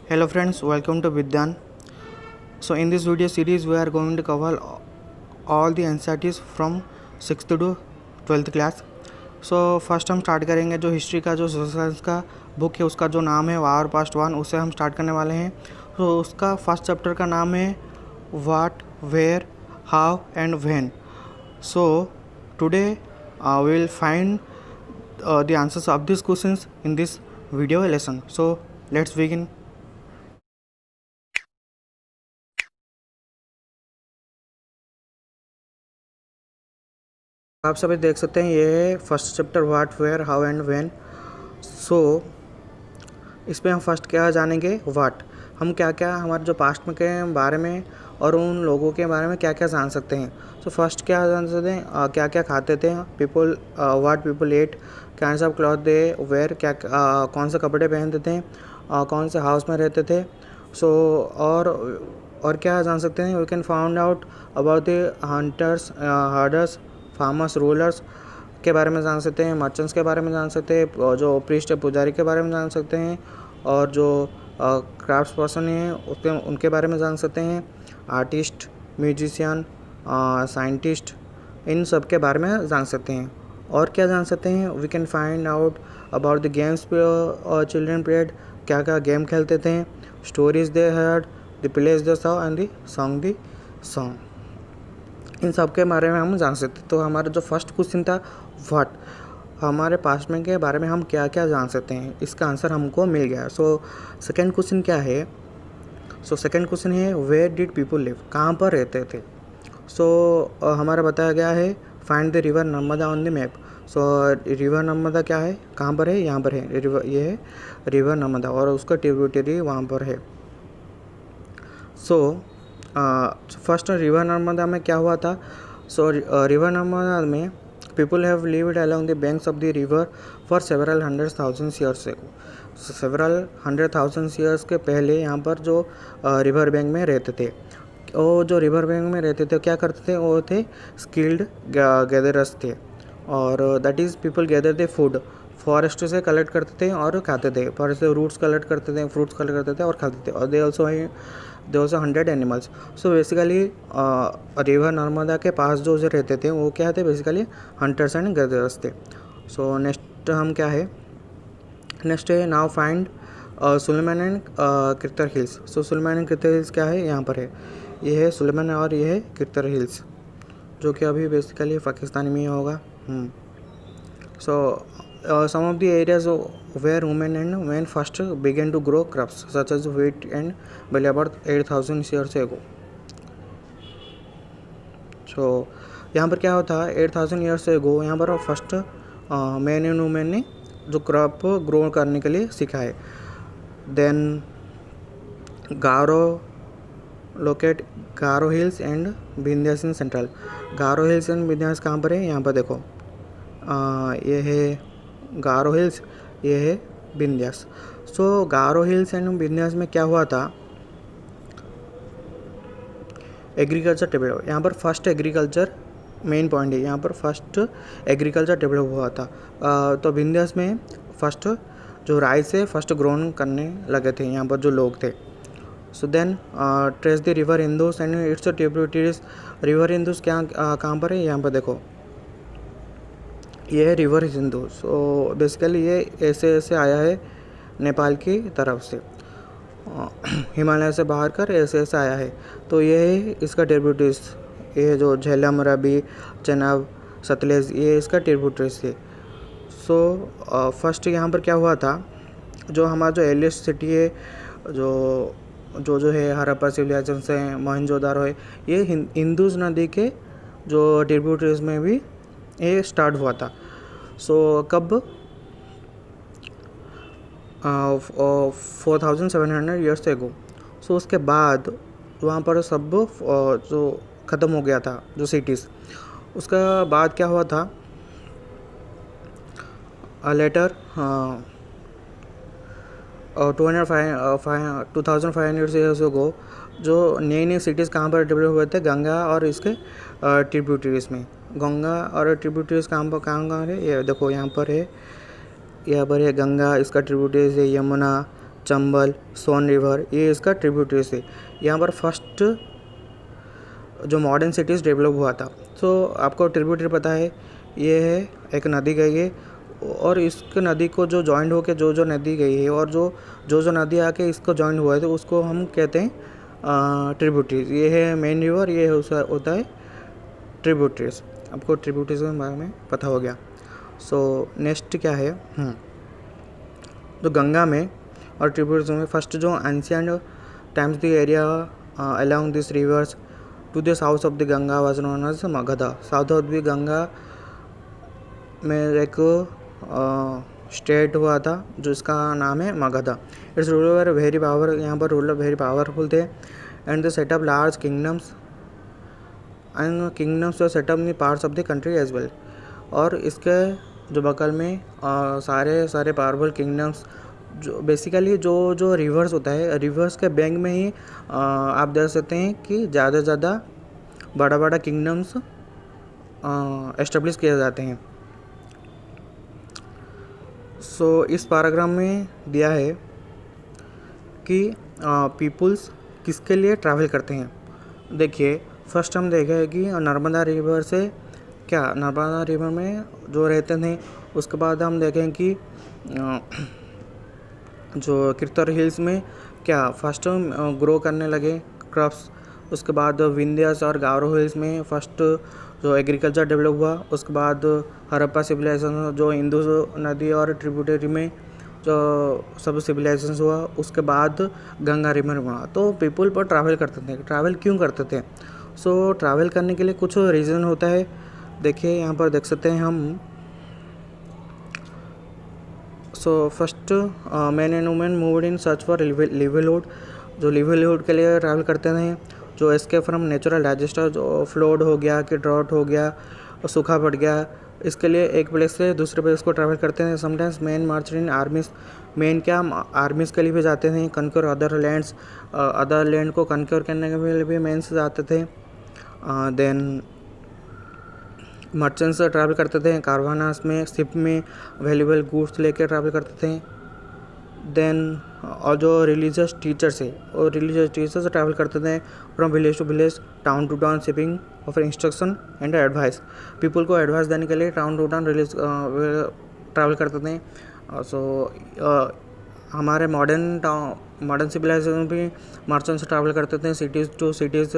Hello friends, welcome to Vidyan. So in this video series we are going to cover all the NCERTs from 6th to 12th class. So first हम start करेंगे जो history का जो social science का book है उसका जो नाम है वार पास्ट वन, उससे हम स्टार्ट करने वाले हैं. तो उसका फर्स्ट चैप्टर का नाम है what, where, how and when. So today we will find the answers of these questions in this video lesson. So let's begin. आप सभी देख सकते हैं ये है first chapter what, where, how and when. So इसमें हम फर्स्ट क्या जानेंगे, व्हाट. हम क्या क्या हमारे जो पास्ट में के बारे में और उन लोगों के बारे में क्या क्या जान सकते हैं. सो फर्स्ट क्या जान सकते हैं, क्या क्या खाते थे people, what people ate, kinds of cloth they wear, क्या कौन से कपड़े पहनते थे, कौन से हाउस में रहते थे. सो और क्या जान सकते हैं, we can found out about the hunters, herders, farmers, rulers के बारे में जान सकते हैं, मर्चेंट्स के बारे में जान सकते हैं, जो प्रीस्ट पुजारी के बारे में जान सकते हैं, और जो क्राफ्ट्स पर्सन हैं उनके बारे में जान सकते हैं, आर्टिस्ट, म्यूजिशियन, साइंटिस्ट, इन सब के बारे में जान सकते हैं. और क्या जान सकते हैं, we can find out about the games children played, क्या क्या गेम खेलते थे, stories they heard, the place they saw and the song the song. इन सब के बारे में हम जान सकते. तो हमारा जो फर्स्ट क्वेश्चन था व्हाट, हमारे पास्ट में के बारे में हम क्या क्या जान सकते हैं, इसका आंसर हमको मिल गया. सो सेकंड क्वेश्चन क्या है, सो सेकंड क्वेश्चन है वेयर डिड पीपल लिव, कहाँ पर रहते थे. सो हमारा बताया गया है find the river Narmada on the map. So river Narmada क्या है, कहाँ पर है, यहाँ पर है रिवर, ये है रिवर नर्मदा और उसका ट्रिब्यूटरी वहाँ पर है. सो फर्स्ट रिवर नर्मदा में क्या हुआ था. सो रिवर नर्मदा में people have lived along the banks of the river for several 100,000 years ago. Several 100,000 years के पहले यहाँ पर जो रिवर बैंक में रहते थे, वो जो रिवर बैंक में रहते थे क्या करते थे, वो थे स्किल्ड गैदरर्स थे. और that is people gather the food, forest से कलेक्ट करते थे और खाते थे, फॉरेस्ट से रूट्स कलेक्ट करते थे, फ्रूट्स कलेक्ट करते थे और खाते थे. और they also 100 animals. So basically river Narmada के पास जो रहते थे वो क्या थे, बेसिकली हंटर्स एंड गैदरर्स थे. सो नेक्स्ट हम क्या है, नेक्स्ट है now find Sulaiman and Kirthar hills. So Sulaiman and Kirthar hills क्या है, यहाँ पर है, ये है सुलेमान और ये है किरतर हिल्स, जो कि अभी बेसिकली पाकिस्तान में होगा. सो some of the areas where women and men first began to grow crops such as wheat and barley about 8,000 years ago. So यहाँ पर क्या होता है, 8,000 ईयर्स एगो यहाँ पर फर्स्ट मैन एंड वुमेन ने जो क्रॉप ग्रो करने के लिए सीखा है. Then Garo locate Garo hills and Vindhyas in central. Garo hills and Vindhyas कहाँ पर है, यहाँ पर देखो, ये है गारो हिल्स, ये है विंध्यास. सो गारो हिल्स एंड विंध्यास में क्या हुआ था, एग्रीकल्चर डेवलप, यहाँ पर फर्स्ट एग्रीकल्चर मेन पॉइंट है, यहाँ पर फर्स्ट एग्रीकल्चर डेवलप हुआ था. तो विंध्यास में फर्स्ट जो राइस है फर्स्ट ग्रोन करने लगे थे यहाँ पर जो लोग थे. So then trace the river Indus and its tributaries. River Indus क्या कहाँ पर है, यहाँ पर देखो, ये है रिवर सिंधु. सो बेसिकली ये ऐसे आया है नेपाल की तरफ से, हिमालय से बाहर कर ऐसे आया है. तो ये है इसका ट्रिब्यूटरीज, ये जो झेलम, रबी, चनाब, सतलेज, ये इसका ट्रिब्यूटरीज है. सो फर्स्ट यहाँ पर क्या हुआ था, जो हमारा जो एलियस्ट सिटी है, जो है हड़प्पा सिविलाइजेशन से मोहनजोदारो है, ये इंदुस नदी के जो ट्रिब्यूटरीज में भी ये स्टार्ट हुआ था. सो कब 4,700 ईयर्स एगो. सो उसके बाद वहाँ पर सब जो ख़त्म हो गया था जो सिटीज़. उसका बाद क्या हुआ था, लेटर 2,500 ईयर्स एगो जो नई नई सिटीज़ कहाँ पर डेवलप हुए थे, गंगा और इसके ट्रिब्यूटरीज में. गंगा और ट्रिब्यूटरीज कहाँ है, ये देखो यहाँ पर है, यहाँ पर है गंगा, इसका ट्रिब्यूटरीज है यमुना, चंबल, सोन रिवर, ये इसका ट्रिब्यूटरीज है। यहाँ पर फर्स्ट जो मॉडर्न सिटीज़ डेवलप हुआ था। तो आपको ट्रिब्यूटरी पता है, ये है एक नदी गई है और इस नदी को जो जॉइंट होके जो नदी गई है और जो नदी आके इसको जॉइंट हुआ है तो उसको हम कहते हैं ट्रिब्यूटरीज। ये है मेन रिवर, ये होता है ट्रिब्यूटरीज। आपको ट्रिब्यूटरीज के बारे में पता हो गया। सो नेक्स्ट क्या है, तो गंगा में और ट्रिब्यूटरीज में फर्स्ट जो ancient times the area along this rivers to the south of the Ganga was known as Magadha. South of the Ganga में एक स्टेट हुआ था जो इसका नाम है Magadha. Its ruler very power, यहाँ पर रूलर वेरी पावरफुल थे and they set up large kingdoms and kingdoms were set up in parts of the country as well. और इसके जो बगल में सारे पावरफुल किंगडम्स, जो बेसिकली जो रिवर्स होता है, रिवर्स के बैंक में ही आप देख सकते हैं कि ज़्यादा से ज़्यादा बड़ा किंगडम्स एस्टेब्लिश किए जाते हैं। सो इस पैराग्राफ में दिया है कि पीपुल्स किसके लिए ट्रैवल करते हैं। देखिए फर्स्ट हम देखें कि नर्मदा रिवर से नर्मदा रिवर में जो रहते थे। उसके बाद हम देखें कि जो किरतौर हिल्स में फर्स्ट ग्रो करने लगे क्रॉप्स। उसके बाद विंध्यास और गारो हिल्स में फर्स्ट जो एग्रीकल्चर डेवलप हुआ। उसके बाद हड़प्पा सिविलाइजेशन जो इंदु नदी और ट्रिब्यूटरी में जो सब सिविलाइजेशन हुआ। उसके बाद गंगा रिवर बना। तो पीपल पर ट्रैवल करते थे। ट्रैवल क्यों करते थे? सो ट्रैवल करने के लिए कुछ रीज़न होता है। देखिए यहाँ पर देख सकते हैं हम। So first man and women moved in search for livelihood. जो लिवलीहुड के लिए ट्रैवल करते थे। जो एस्केप फ्रॉम नेचुरल डिजास्टर, जो फ्लड हो गया कि ड्रॉट हो गया, सूखा पड़ गया, इसके लिए एक प्लेस से दूसरे प्लेस को ट्रैवल करते हैं। समटाइम्स मैन मार्च इन आर्मीज। मैन आर्मीज़ के लिए भी जाते थे। कनक्योर अदर लैंड्स, अदर लैंड को कनक्योर करने के लिए भी मैन से जाते थे। देन मर्चेंट्स ट्रैवल करते थे कारवानास में, शिप में वैल्यूबल गुड्स लेकर ट्रैवल करते थे। देन और जो रिलीजियस टीचर्स है और रिलीजियस टीचर्स ट्रैवल करते थे from village to village, town to town, shipping offer instruction and advice. People को एडवाइस देने के लिए टाउन टू टाउन ट्रैवल करते थे। सो हमारे मॉडर्न सिविलाइजेशन भी मर्चेंट्स ट्रैवल करते थे सिटीज़ टू सिटीज़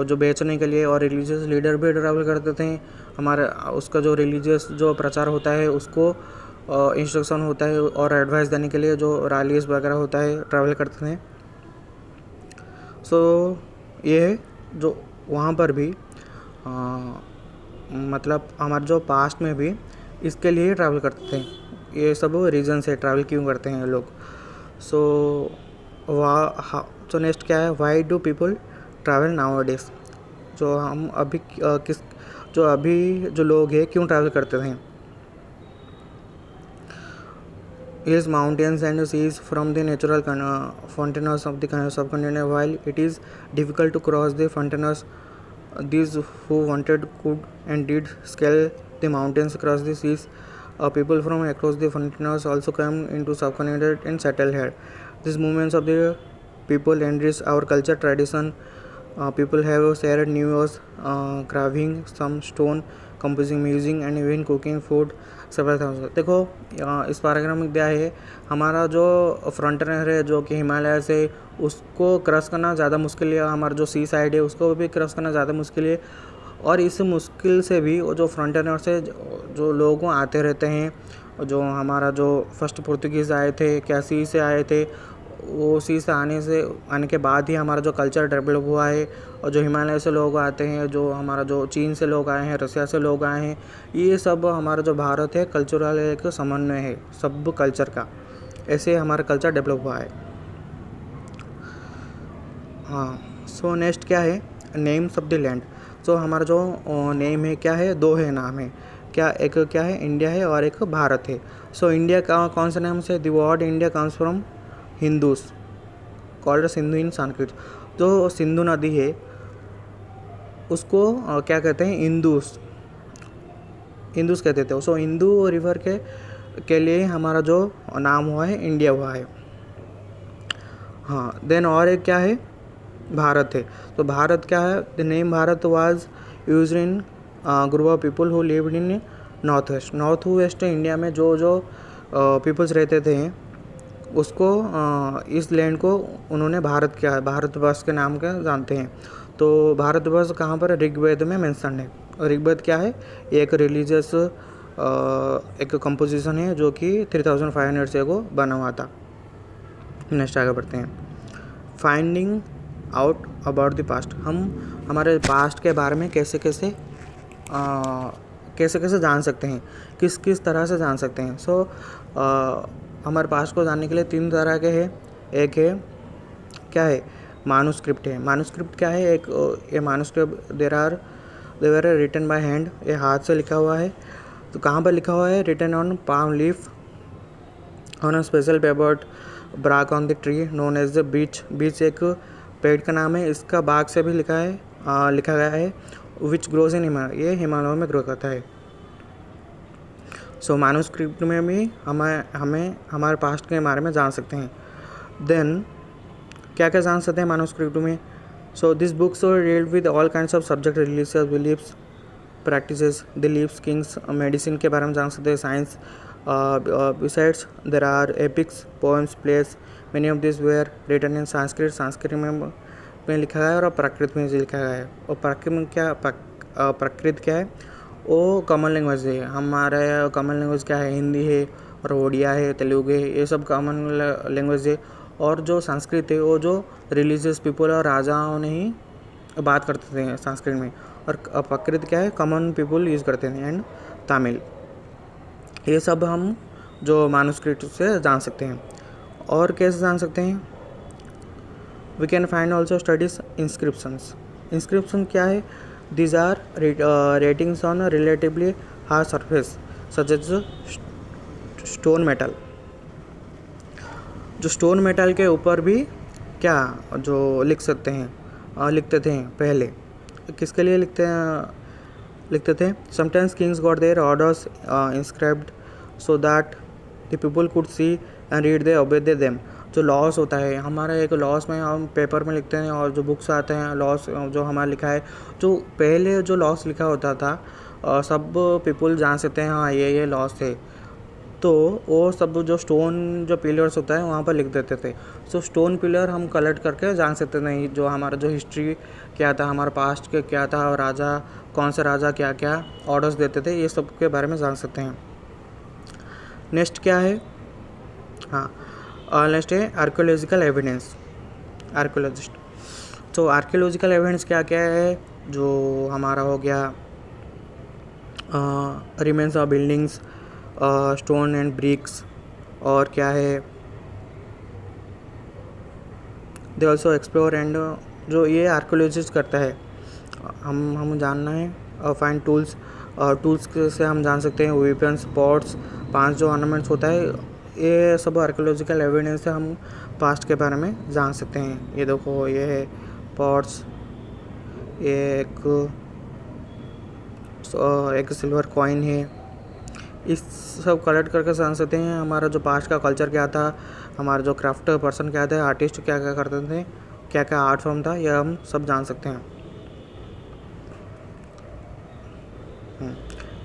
जो बेचने के लिए। और रिलीजियस लीडर भी ट्रैवल करते थे। हमारे उसका जो रिलीजियस जो प्रचार होता है उसको इंस्ट्रक्शन होता है और एडवाइस देने के लिए जो रैलीज वगैरह होता है ट्रैवल करते थे। सो ये है जो वहाँ पर भी मतलब हमारे जो पास्ट में भी इसके लिए ट्रैवल करते थे। ये सब रीज़न है ट्रैवल क्यों करते हैं लोग। सो नेक्स्ट क्या है, why do people travel now days. जो हम अभी जो लोग हैं क्यों ट्रैवल करते थे। Hills, mountains and seas from the natural frontiers of the subcontinent. While it is difficult to cross the frontiers, these who wanted could and did scale the mountains, across the seas. People from across the frontiers also came into subcontinent and settled here. These movements of the people enrich our culture tradition. People have shared news, carving some stone, composing music and even cooking food. देखो इस paragraph में दिया है हमारा जो frontier है जो कि हिमालय से, उसको क्रॉस करना ज़्यादा मुश्किल है। हमारा जो सी साइड है उसको भी क्रॉस करना ज़्यादा मुश्किल है। और इस मुश्किल से भी वो जो फ्रंटियर से जो लोग आते रहते हैं, जो हमारा जो फर्स्ट पुर्तगीज़ आए थे क्या सी से आए थे, वो सी से आने के बाद ही हमारा जो कल्चर डेवलप हुआ है। और जो हिमालय से लोग आते हैं, जो हमारा जो चीन से लोग आए हैं, रसिया से लोग आए हैं, ये सब हमारा जो भारत है कल्चरल एक समन्वय है सब कल्चर का। ऐसे हमारा कल्चर डेवलप हुआ है। हाँ, सो नेक्स्ट क्या है, नेम्स ऑफ द लैंड। सो हमारा जो नेम है क्या है, दो है नाम है। एक क्या है, इंडिया है और एक भारत है। सो इंडिया का कौन सा नाम से, the word India comes from Indus called Sindhu in Sanskrit. जो सिंधु नदी है उसको क्या कहते हैं, इंदूस कहते थे। सो इंदू रिवर के लिए हमारा जो नाम हुआ है इंडिया हुआ है। हाँ, देन और एक क्या है, भारत है। तो भारत क्या है, the name Bharat was used in group of people who lived in north west India में जो जो पीपल्स रहते थे उसको इस लैंड को उन्होंने भारत क्या है, भारतवर्ष के नाम के जानते हैं। तो भारतवर्ष कहाँ पर, ऋग्वेद में मेंशन है। और ऋग्वेद क्या है, एक रिलीजियस एक कंपोजिशन है जो कि 3500 से को बना हुआ था। नेक्स्ट आगे बढ़ते हैं, finding out about the past. हम हमारे पास्ट के बारे में कैसे कैसे जान सकते हैं, किस किस तरह से जान सकते हैं। सो हमारे पास्ट को जानने के लिए 3 तरह के हैं। एक है क्या है, मानुस्क्रिप्ट है। मानुस्क्रिप्ट क्या है, एक ये मानुस्क्रिप्ट देवर रिटन बाय हैंड, ये हाथ से लिखा हुआ है। तो कहाँ पर लिखा हुआ है, written on palm leaf on a special paper bark on the tree known as the birch. Birch एक पेड़ का नाम है, इसका बाग से भी लिखा गया है। विच ग्रोज इन हिमालय, ये हिमालयों में ग्रो करता है। सो मानुस्क्रिप्ट में भी हमें हमारे पास्ट के बारे में जान सकते हैं। देन क्या क्या जान सकते हैं मानुस्क्रिप्ट में। So this books deal with all kinds of subject, religious beliefs, practices, beliefs, kings, medicine के बारे में जान सकते हैं, science. Besides there are epics, poems, place, many of this were written in Sanskrit में लिखा गया है और प्राकृत में लिखा गया है। और प्राकृत क्या है, वो कॉमन लैंग्वेज है। हमारे कॉमन लैंग्वेज क्या है, हिंदी है और ओडिया है, तेलुगु है, ये सब कॉमन लैंग्वेज है। और जो संस्कृत है वो जो रिलीजियस पीपल और राजाओं ने ही बात करते थे संस्कृत में। और प्राकृत क्या है, कॉमन पीपल यूज़ करते थे, एंड तमिल। ये सब हम जो मानुस्क्रिप्ट से जान सकते हैं। और कैसे जान सकते हैं, we can find also studies inscriptions. Inscription क्या है, these are writings on relatively hard surface such as stone metal. जो स्टोन मेटल के ऊपर भी क्या जो लिखते थे पहले, किसके लिए लिखते थे। Sometimes kings got their orders inscribed so that the people could see and read they obey them. जो लॉस होता है हमारा, एक लॉस में हम पेपर में लिखते हैं, और जो बुक्स आते हैं लॉस जो हमारा लिखा है, जो पहले जो लॉस लिखा होता था सब पीपल जान सकते हैं, हाँ ये लॉस थे। तो वो सब जो स्टोन जो पिलर्स होता है वहाँ पर लिख देते थे। सो स्टोन पिलर हम कलेक्ट करके जान सकते नहीं, जो हमारा जो हिस्ट्री क्या था, हमारा पास्ट के क्या था, और राजा कौन से राजा क्या क्या ऑर्डर्स देते थे, ये सब के बारे में जान सकते हैं। नेक्स्ट क्या है, हाँ नेक्स्ट है आर्कियोलॉजिकल एविडेंस, आर्कियोलॉजिस्ट। तो आर्कियोलॉजिकल एविडेंस क्या क्या है, जो हमारा हो गया remains of buildings, stone and bricks, और क्या है दे ऑल्सो एक्सप्लोर, एंड जो ये आर्कियोलॉजिस्ट करता है हम जानना है। फाइंड टूल्स, टूल्स से हम जान सकते हैं, वेपन्स, पॉट्स, 5 जो ऑर्नामेंट्स होता है, ये सब आर्कियोलॉजिकल एविडेंस से हम पास्ट के बारे में जान सकते हैं। ये देखो, ये है पॉट्स, ये एक सिल्वर कॉइन है, इस सब कलेक्ट करके जान सकते हैं हमारा जो पास्ट का कल्चर क्या था, हमारा जो क्राफ्ट पर्सन क्या थे, आर्टिस्ट क्या क्या करते थे, क्या क्या आर्ट फॉर्म था, यह हम सब जान सकते हैं।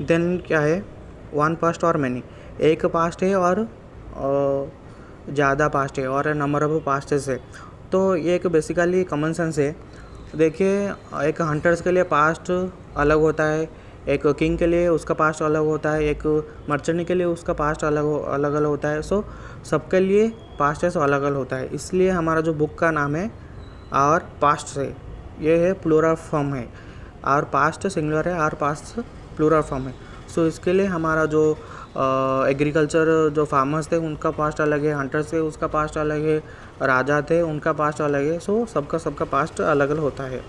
देन क्या है, वन पास्ट और मैनी, एक पास्ट है और ज़्यादा पास्ट है, और नंबर ऑफ पास्टेस है। तो ये एक बेसिकली कॉमन सेंस है। देखिए, एक हंटर्स के लिए पास्ट अलग होता है, एक किंग के लिए उसका पास्ट अलग होता है, एक मर्चेंट के लिए उसका पास्ट अलग होता है। सो सबके लिए पास्ट अलग अलग होता है। इसलिए हमारा जो बुक का नाम है और पास्ट से, ये है प्लूरल फॉर्म है, और पास्ट सिंगुलर है, और पास्ट प्लूरल फॉर्म है। सो इसके लिए हमारा जो एग्रीकल्चर जो फार्मर्स थे उनका पास्ट अलग है, हंटर्स थे उसका पास्ट अलग है, राजा थे उनका पास्ट अलग है। सो सबका पास्ट अलग अलग होता है।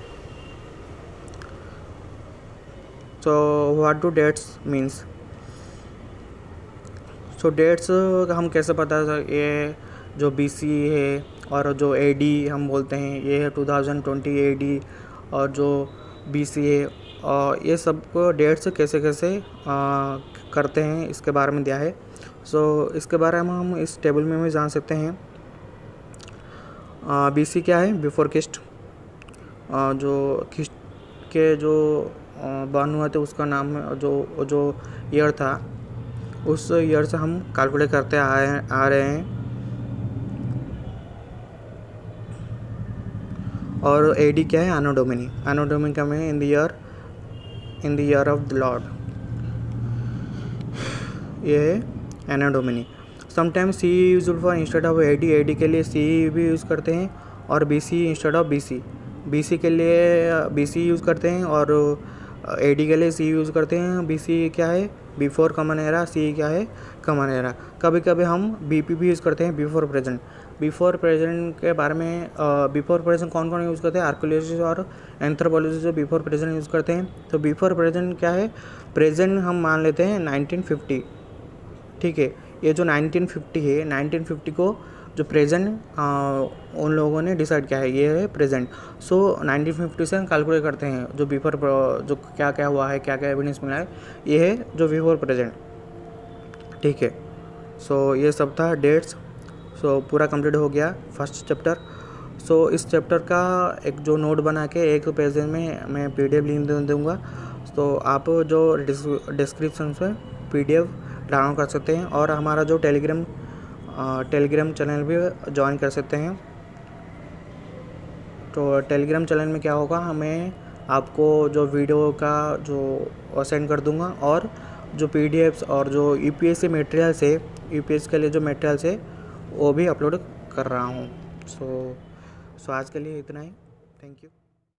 So what do dates means? So dates हम कैसे पता है, ये जो BC है और जो AD हम बोलते हैं, ये है 2020 AD, और जो BC है, और ये सब डेट्स कैसे करते हैं इसके बारे में दिया है। सो इसके बारे में हम इस टेबल में भी जान सकते हैं। BC क्या है? Before Christ. जो क्रिस्ट के जो बर्न हुए थे उसका नाम जो ईयर था, उस ईयर से हम कैलकुलेट करते आ रहे हैं। और AD क्या है? Anno Duminy. एनो डोमिनी का में in the year of the lord, ये है anno domini. Sometimes C useful for instead of AD के लिए C भी यूज़ करते हैं, और BC इंस्टेड ऑफ BC के लिए BC यूज़ करते हैं, और AD के लिए C यूज़ करते हैं। BC क्या है? Before common era. C क्या है? Common era. कभी कभी हम BP भी यूज़ करते हैं, बिफोर प्रेजेंट। बिफोर प्रेजेंट के बारे में, बिफोर प्रेजेंट कौन कौन यूज़ करते हैं? आर्कियोलॉजिस्ट और एंथ्रोपोलॉजिस्ट जो बिफोर प्रेजेंट यूज़ करते हैं। तो बिफोर प्रेजेंट क्या है? प्रेजेंट हम मान लेते हैं 1950, ठीक है। ये जो 1950 है, 1950 को जो प्रेजेंट उन लोगों ने डिसाइड किया है, ये है प्रेजेंट। सो 1950 से हम कैलकुलेट करते हैं जो बिफोर, जो क्या क्या हुआ है, क्या क्या एविडेंस मिला है, ये है जो बिफोर प्रेजेंट, ठीक है। सो ये सब था डेट्स। सो पूरा कंप्लीट हो गया फर्स्ट चैप्टर। सो इस चैप्टर का एक जो नोट बना के एक पेज में मैं PDF लिंक दे दूँगा। तो आप जो डिस्क्रिप्शन से PDF डाउनलोड कर सकते हैं, और हमारा जो टेलीग्राम चैनल भी ज्वाइन कर सकते हैं। तो टेलीग्राम चैनल में क्या होगा, हमें आपको जो वीडियो का जो सेंड कर दूंगा, और जो PDFs और जो UPSC मटेरियल्स है, UPSC के लिए जो मटेरियल्स है वो भी अपलोड कर रहा हूँ। सो आज के लिए इतना ही। Thank you.